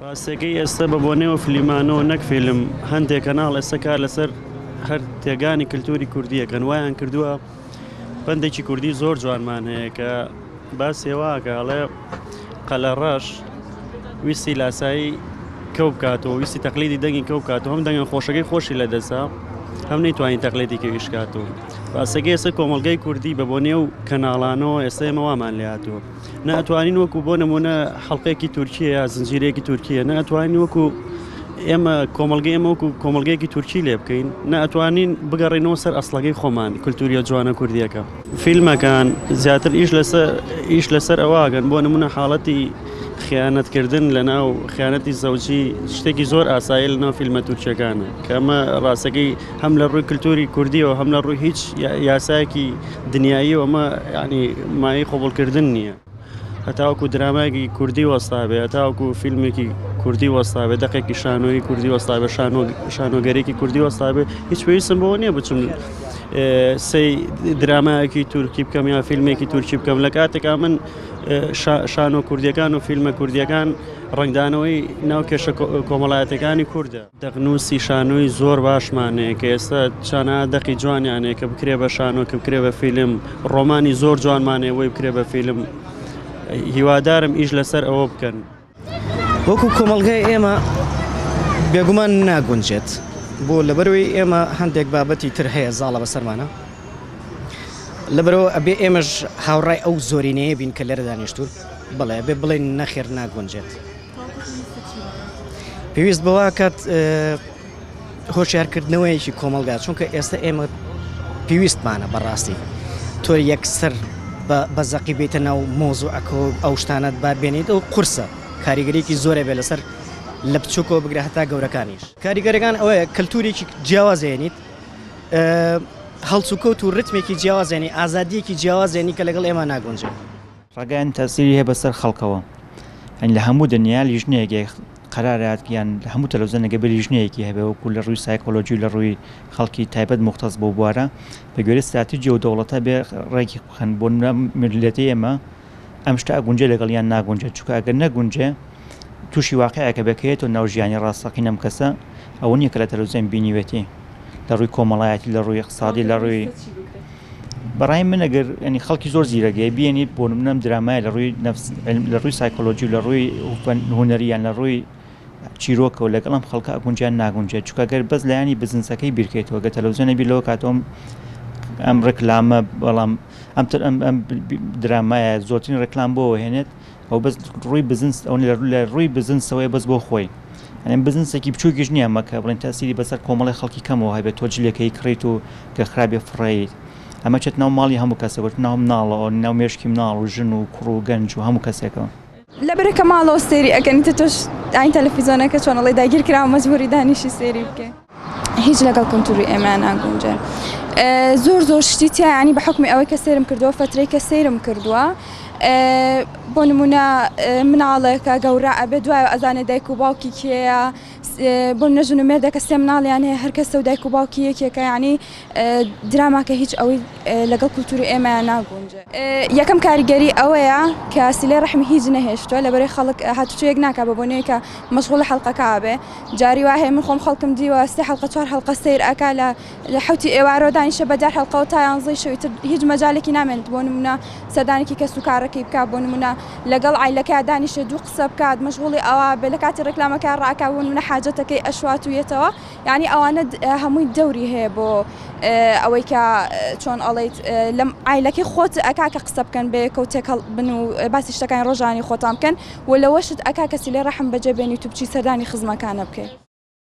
ڕاستیەکەی ئێستا بە بۆنێەوە فلیمانەوە نەک فیلم هەندێک کەناڵ ئێستا کار لەسەر هەر تێگانی کللتوری کوردیەکەن وایان کردووە بەندێکی کوردی زۆر جوانمان هەیە کە باسێواکەڵێ قەلەڕەش ویستی لاسایی کەو بکاتەوە ویستی تەقلیدی دەنگی کەو بکاتەوە هەم دەنگە خۆشەکەی خۆشی لە دەسا هەم نەیتوانین تەقلیدی کەویش کاتەوە ڕاستەکەی ئێستا کۆمەڵگەی کوردی بە بۆنێو کەناڵانەوە ئێستا ئێمە وامان لێ هاتووە نەئەتوانین وەکو بۆ نمونە حەڵقەیەکی تورکیە یا زنجیرەیەکی تورکیە نەئەتوانین وەکو ئێمە کۆمەڵگەی ئێمە وەکو کۆمەڵگەیەکی تورکی لێ بکەین نەئەتوانین بگەڕێنەوە سەر ئەسڵەکەی خۆمان کولتوریە جوانە کوردیەکە فیلمەکان زیاتر ئیش لەسەر ئەواگەن بۆ نمونە حاڵەتی خیانەتکردن لەناو خیانەتی زەوجی شتێکی زۆر ئاسایی لەناو فیلمە تورکیەکانە کە ئەمە ڕاستەکەی هەم لە ڕووی کللتوری کوردیەوە هەم لە ڕووی هیچ یاسایەکی دنیاییەوە ئەمە ینی مای خۆبڵکردن نییە هەتاوەکو درامایەکی کوردی وەستابێ هەتاوەکو فیلمێکی کوردی وەستابێ دەقێکی شانۆی کوردی وەستابێ شانۆگەرێکی کوردی وەستابێ هیچ پێویستم بۆ نییە بچم سەی درامایەکی تورکی بکەم یا فیلمێکی تورکی بکەم لە کاتێکا من شانۆ کوردیەکان و فیلمە کوردیەکان ڕنگدانەوەی ناو کێشە کۆمەڵایەتەکانی کووردە دەقنووسی شانۆی زۆر باشمانەیە کە ئێستا چانە دەقی جوانیانەیە کە بکرێ بە شانۆ کە بکرێ بە فیلم ڕۆمانی زۆر جوانمانەیە وی بکرێ بە فیلم هیوادارم ئیش لەسەر ئەوە بکەن وەکو کۆمەڵگای ئێمە بێگومان ناگونجێت بۆ لەبەرەوەی ئێمە هەندێک بابەتی تر هەیە زاڵە بەسەرمانە لەبەرەوە ئەبێ ئێمەش هاوڕای ئەو زۆرینەیە بین کە لێرە دانیشتوون بڵێ بێ بڵێن نەخێر ناگونجێت پێویست بەوە کات هۆشیارکردنەوەیەکی کۆمەلگا چونکە ئێستا ئێمە پێویستمانە بەڕاستی تۆ یەکسەر بە زەقی بێتە ناو مۆزوعەکە ئەو شتانت با بێنیت ئەو قورسە کاریگەریەکی زۆرە بێ لەسەر لە بچووکەوە بگرە هەتا گەورەکانیش کاریگەرەکان ئەوەیە کەلتورێکی جیاوازێنیت هەڵسوکەوت و ڕتمێکی جیاوازێنی ئازادیەکی جیاوازێنی کە لەگەڵ ئێمە ناگونجێت ڕگەیان تەسیری هەیە بەسەر خەڵکەوە لە هەموو دنیا لیژنەیەکی قەراراتیان لە هەموو تەلەڤیزیۆنێکە بە لیژنەیەکی هەبێ وەکو لە ڕووی سایکۆلۆژی لە ڕووی خەڵکی تایبەت مختص بۆ بوارە بە گوێرە استراتیجی و دەوڵەتە بێ ڕێکی بخەن بۆ ملیەتی ئێمە ئەم شتە ئەگونجێ لەگەڵیان ناگونجێت چونکە ئەگەر نەگونجێ تووشی واقعەکە بکەیت و ناوژیانی ڕاستەقینە ئەم کەسە ئەوە نییە کە لە تەلەڤیزیۆن بینیوێتی لە ڕووی کۆمەڵایەتی لە ڕووی اقتصادی لە ڕووی بەڕای من ئەگەر ینی خەڵکی زۆر زیرەگەی بینیت بۆ نمونەم درامایە لە ڕووی سایکۆلۆژی لە ڕووی هونەریان لە ڕووی چیرۆکەوە لەگەڵ ئەم خەڵکە ئەگونجیان ناگونجێت چونکە ئەگەر بەس لایانی بزنسەکەی بیرکەیتەوە گە تەلەڤیزیۆنە بیر لەوە کاتۆم ئەم ڕێکلامە بەڵام ئەم درامایە زۆرترین ڕێکلام بۆەوە هێنێت ئەو بەس ڕووی بزنس ئەو لە ڕووی بزنسەوەی بەس بۆ خۆی ئەم بزنسێکی بچووکیش نییە مەکە بڵێن تاسیری بەسەر کۆمەڵی خەڵکی کەمەوە هەبێت تۆ جلێکەی کڕیت و کە خراپێ فڕێیت ئەمە چێت ناو ماڵی هەموو کەسەوەت ناو مناڵەوە ناو مێشکی مناڵ و ژن و کوڕ و گەنج و هەموو کەسێکەوە لەبەرەکە ماڵەوە سێری ئەگەنیتە تۆش ئاین تەلەڤیزیۆنەکە چۆنەڵی داگیر کراوە مەجبوری دانیشی سێری بکە هیچ لەگەڵ کولتوری ئێمە ناگونجێ زۆر شتی تیا ینی بە حکمی ئەوەی کە سێرم کردووە فترەی کە سێرم کردووە بۆ نمونە مناڵێکە گەورە ئەبێ دوای ئەزانێ دایک و باوکی کێیە بۆ نەژن و مێردەکە سێ مناڵیان هەیە هەر کەسە و دایک و باوکی یەکێکە ینی دراماکە هیچ ئەوەی لەگەڵ کولتوری ئێمەیان ناگونجێ یەکەم کاریگەری ئەوەیە کە سیلەی ڕەحمی هیچ نەهێشتووە لەبەرەی خەڵک هاتوچۆیەک ناکا بە بۆنەیەکە مەشغوڵە حەڵقەکە بێ جاری وا هەیە من خۆم خەڵکم دیوە سێ حەڵقە چوار حەڵقە سیر ئەکا لە حوتی ئێوارەوە دانیشە بەدار حەڵقەوە تا 11 شەوی تر هیچ مەجالێکی نامێنێت بۆ نمونە سەردانێکی کەس و کارەکەی بکات بۆ نمونە لەگەڵ عیلەکە دانیشە دوو قسە بکات مەشغوڵی ئەوە بێ لە کاتی ڕێکلامەکە ڕاکا بۆ نمونە حاجەتەکەی ئەشواتویێتەوە یعنی ئەوانە هەمووی دەوری هەیە بۆ ئەوەی کە چۆن ئەڵێیت لەم عیلەکەی خۆت ئەکا کە قسە بکەن بێ کەوتێک بن و باسی شتەکانی ڕۆژانی خۆتان بکەن و لەوەشت ئەکا کەسی لێ ڕەحم بەجێ بێنیت و بچی سەردانی خزمەکانە بکەیت